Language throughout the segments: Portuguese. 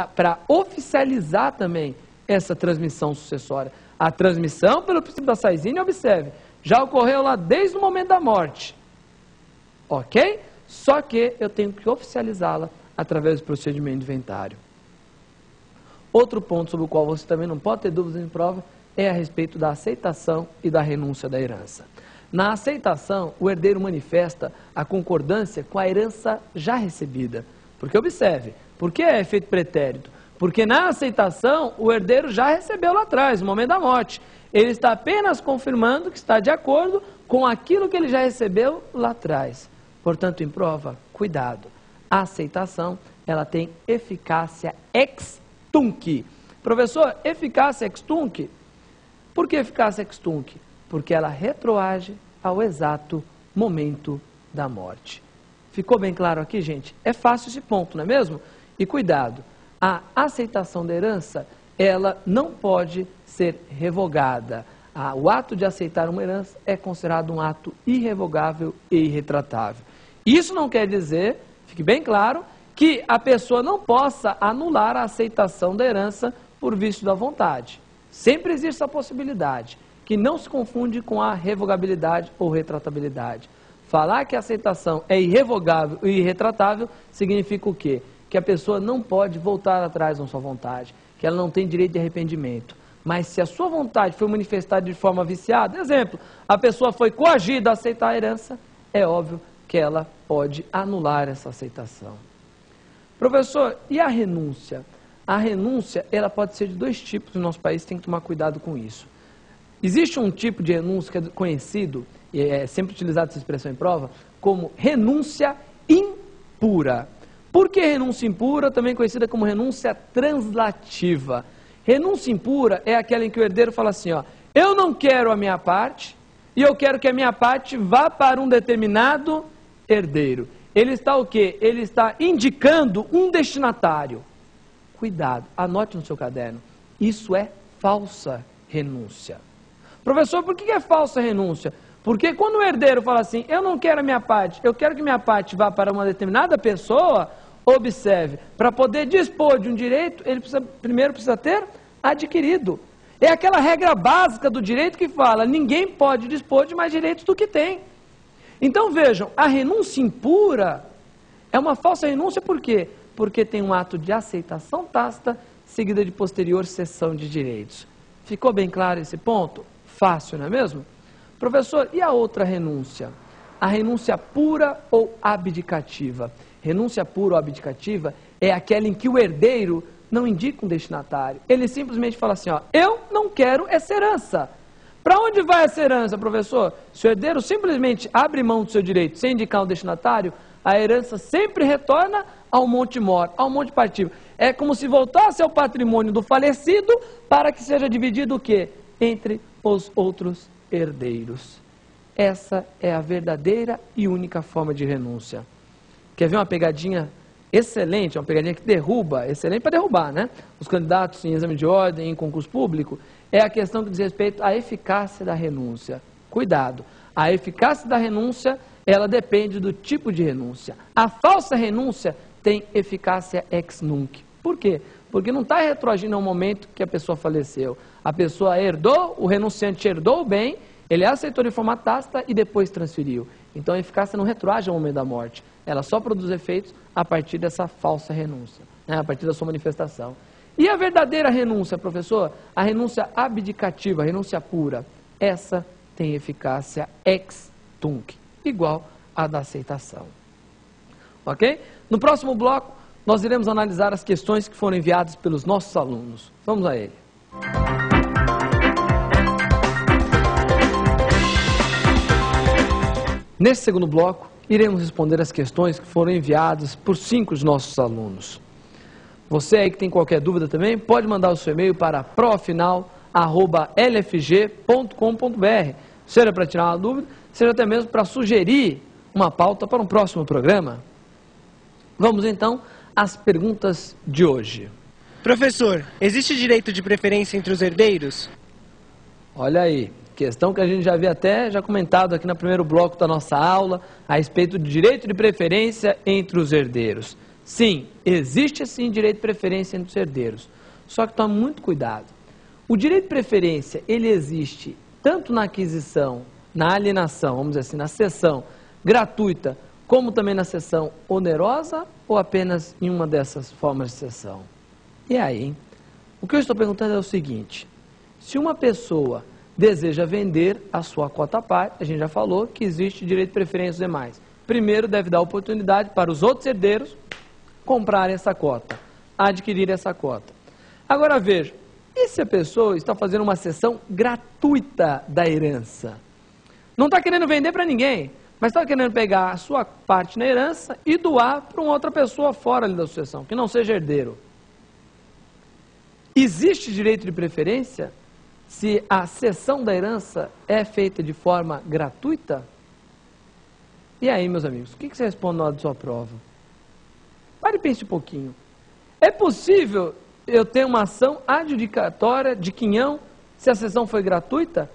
para oficializar também essa transmissão sucessória. A transmissão pelo princípio da Saizine, observe, já ocorreu lá desde o momento da morte. Ok? Só que eu tenho que oficializá-la através do procedimento de inventário. Outro ponto sobre o qual você também não pode ter dúvidas em prova é a respeito da aceitação e da renúncia da herança. Na aceitação, o herdeiro manifesta a concordância com a herança já recebida. Porque observe, por que é efeito pretérito? Porque na aceitação, o herdeiro já recebeu lá atrás, no momento da morte. Ele está apenas confirmando que está de acordo com aquilo que ele já recebeu lá atrás. Portanto, em prova, cuidado. A aceitação, ela tem eficácia ex tunc. Professor, eficácia ex tunc? Por que eficácia ex tunc? Porque ela retroage ao exato momento da morte. Ficou bem claro aqui, gente? É fácil esse ponto, não é mesmo? E cuidado, a aceitação da herança, ela não pode ser revogada. O ato de aceitar uma herança é considerado um ato irrevogável e irretratável. Isso não quer dizer, fique bem claro, que a pessoa não possa anular a aceitação da herança por vício da vontade. Sempre existe essa possibilidade, que não se confunde com a revogabilidade ou retratabilidade. Falar que a aceitação é irrevogável e irretratável significa o quê? Que a pessoa não pode voltar atrás na sua vontade, que ela não tem direito de arrependimento. Mas se a sua vontade foi manifestada de forma viciada, exemplo, a pessoa foi coagida a aceitar a herança, é óbvio que ela pode anular essa aceitação. Professor, e a renúncia? A renúncia, ela pode ser de dois tipos no nosso país, tem que tomar cuidado com isso. Existe um tipo de renúncia que é conhecido, e é sempre utilizada essa expressão em prova, como renúncia impura. Por que renúncia impura? Também conhecida como renúncia translativa. Renúncia impura é aquela em que o herdeiro fala assim, ó, eu não quero a minha parte e eu quero que a minha parte vá para um determinado herdeiro. Ele está o quê? Ele está indicando um destinatário. Cuidado, anote no seu caderno. Isso é falsa renúncia. Professor, por que é falsa renúncia? Porque quando o herdeiro fala assim, eu não quero a minha parte, eu quero que minha parte vá para uma determinada pessoa, observe, para poder dispor de um direito, ele primeiro precisa ter adquirido. É aquela regra básica do direito que fala, ninguém pode dispor de mais direitos do que tem. Então vejam, a renúncia impura é uma falsa renúncia por quê? Porque tem um ato de aceitação tácita seguida de posterior cessão de direitos. Ficou bem claro esse ponto? Fácil, não é mesmo? Professor, e a outra renúncia? A renúncia pura ou abdicativa? Renúncia pura ou abdicativa é aquela em que o herdeiro não indica um destinatário. Ele simplesmente fala assim, ó, eu não quero essa herança. Para onde vai essa herança, professor? Se o herdeiro simplesmente abre mão do seu direito sem indicar um destinatário, a herança sempre retorna ao monte mor, ao monte partível. É como se voltasse ao patrimônio do falecido para que seja dividido o quê? Entre os outros herdeiros. Essa é a verdadeira e única forma de renúncia. Quer ver uma pegadinha excelente, uma pegadinha que derruba, excelente para derrubar, né? Os candidatos em exame de ordem, em concurso público, é a questão que diz respeito à eficácia da renúncia. Cuidado, a eficácia da renúncia, ela depende do tipo de renúncia. A falsa renúncia tem eficácia ex nunc. Por quê? Porque não está retroagindo ao momento que a pessoa faleceu. A pessoa herdou, o renunciante herdou o bem, ele aceitou de forma tácita e depois transferiu. Então a eficácia não retroage ao momento da morte. Ela só produz efeitos a partir dessa falsa renúncia, né? A partir da sua manifestação. E a verdadeira renúncia, professor? A renúncia abdicativa, a renúncia pura. Essa tem eficácia ex tunc, igual à da aceitação. Ok? No próximo bloco, nós iremos analisar as questões que foram enviadas pelos nossos alunos. Vamos a ele. Nesse segundo bloco, iremos responder as questões que foram enviadas por 5 de nossos alunos. Você aí que tem qualquer dúvida também, pode mandar o seu e-mail para profinal@lfg.com.br, seja para tirar uma dúvida, seja até mesmo para sugerir uma pauta para um próximo programa. Vamos então às perguntas de hoje. Professor, existe direito de preferência entre os herdeiros? Olha aí, questão que a gente já havia já comentado aqui no primeiro bloco da nossa aula, a respeito do direito de preferência entre os herdeiros. Sim, existe sim direito de preferência entre os herdeiros. Só que tome muito cuidado. O direito de preferência, ele existe tanto na aquisição, na alienação, vamos dizer assim, na cessão gratuita, como também na cessão onerosa ou apenas em uma dessas formas de cessão? E aí, hein? O que eu estou perguntando é o seguinte: se uma pessoa deseja vender a sua cota parte, a gente já falou que existe direito de preferência aos demais. Primeiro deve dar oportunidade para os outros herdeiros comprarem essa cota, adquirir essa cota. Agora veja, e se a pessoa está fazendo uma cessão gratuita da herança? Não está querendo vender para ninguém, mas está querendo pegar a sua parte na herança e doar para uma outra pessoa fora ali da sucessão, que não seja herdeiro. Existe direito de preferência se a cessão da herança é feita de forma gratuita? E aí, meus amigos, o que você responde na hora da sua prova? Pare e pense um pouquinho. É possível eu ter uma ação adjudicatória de quinhão se a cessão foi gratuita?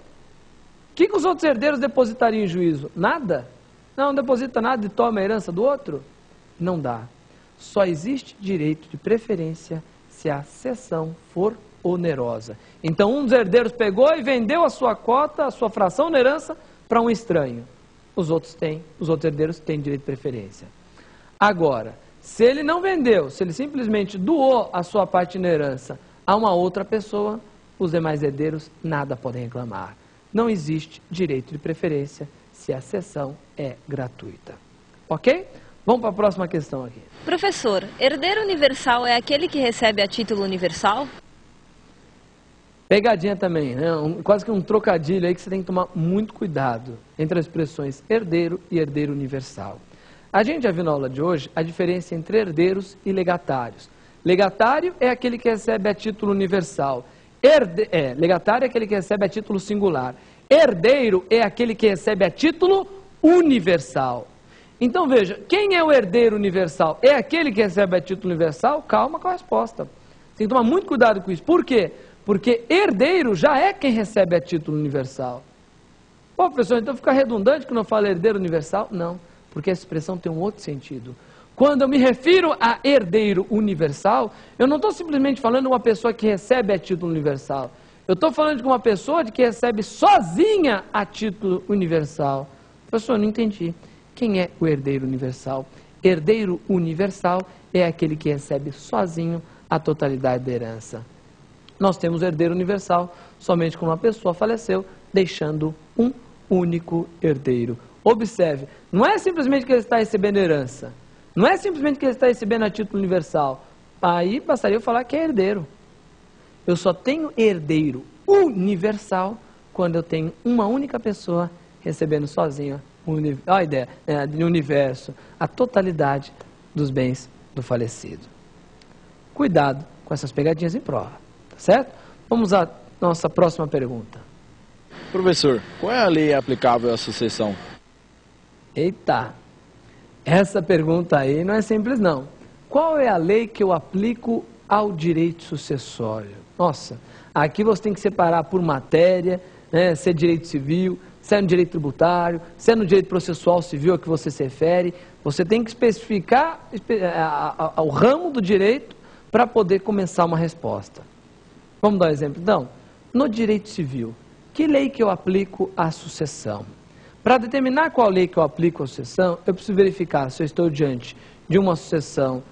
O que os outros herdeiros depositariam em juízo? Nada? Não deposita nada e toma a herança do outro? Não dá. Só existe direito de preferência se a cessão for onerosa. Então, um dos herdeiros pegou e vendeu a sua cota, a sua fração na herança, para um estranho. Os outros herdeiros têm direito de preferência. Agora, se ele não vendeu, se ele simplesmente doou a sua parte na herança a uma outra pessoa, os demais herdeiros nada podem reclamar. Não existe direito de preferência se a cessão é gratuita. Ok? Vamos para a próxima questão aqui. Professor, herdeiro universal é aquele que recebe a título universal? Pegadinha também, né? Quase que um trocadilho aí que você tem que tomar muito cuidado entre as expressões herdeiro e herdeiro universal. A gente já viu na aula de hoje a diferença entre herdeiros e legatários. Legatário é aquele que recebe a título universal. Legatário é aquele que recebe a título singular. Herdeiro é aquele que recebe a título universal. Então veja, quem é o herdeiro universal? É aquele que recebe a título universal? Calma com a resposta. Tem que tomar muito cuidado com isso. Por quê? Porque herdeiro já é quem recebe a título universal. Pô, professor, então fica redundante que não fala herdeiro universal? Não, porque essa expressão tem um outro sentido. Quando eu me refiro a herdeiro universal, eu não estou simplesmente falando de uma pessoa que recebe a título universal. Eu estou falando de uma pessoa que recebe sozinha a título universal. Professor, não entendi. Quem é o herdeiro universal? Herdeiro universal é aquele que recebe sozinho a totalidade da herança. Nós temos herdeiro universal somente quando uma pessoa faleceu, deixando um único herdeiro. Observe, não é simplesmente que ele está recebendo herança. Não é simplesmente que ele está recebendo a título universal. Aí bastaria eu falar que é herdeiro. Eu só tenho herdeiro universal quando eu tenho uma única pessoa recebendo sozinha o universo, a totalidade dos bens do falecido. Cuidado com essas pegadinhas em prova, tá certo? Vamos à nossa próxima pergunta. Professor, qual é a lei aplicável à sucessão? Eita, essa pergunta aí não é simples não. Qual é a lei que eu aplico ao direito sucessório? Nossa, aqui você tem que separar por matéria, né, se é direito civil, se é no direito tributário, se é no direito processual civil a que você se refere. Você tem que especificar o ramo do direito para poder começar uma resposta. Vamos dar um exemplo então? No direito civil, que lei que eu aplico à sucessão? Para determinar qual lei que eu aplico à sucessão, eu preciso verificar se eu estou diante de uma sucessão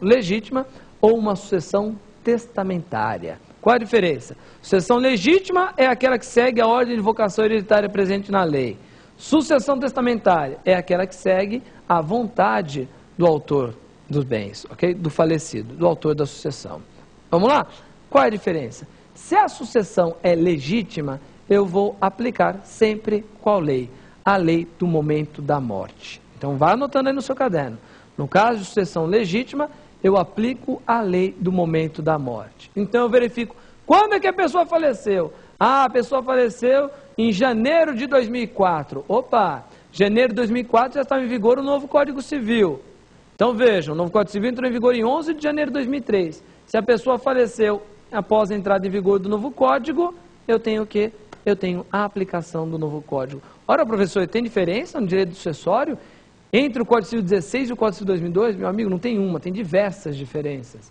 legítima ou uma sucessão testamentária. Qual a diferença? Sucessão legítima é aquela que segue a ordem de vocação hereditária presente na lei. Sucessão testamentária é aquela que segue a vontade do autor dos bens, ok? Do falecido, do autor da sucessão. Vamos lá? Qual é a diferença? Se a sucessão é legítima, eu vou aplicar sempre qual lei? A lei do momento da morte. Então vá anotando aí no seu caderno. No caso de sucessão legítima, eu aplico a lei do momento da morte. Então eu verifico quando é que a pessoa faleceu. Ah, a pessoa faleceu em janeiro de 2004. Opa, janeiro de 2004 já estava em vigor o novo Código Civil. Então vejam, o novo Código Civil entrou em vigor em 11 de janeiro de 2003. Se a pessoa faleceu após a entrada em vigor do novo Código, eu tenho o quê? Eu tenho a aplicação do novo Código. Ora, professor, tem diferença no direito sucessório Entre o Código Civil 16 e o Código Civil 2002, meu amigo, não tem uma, tem diversas diferenças.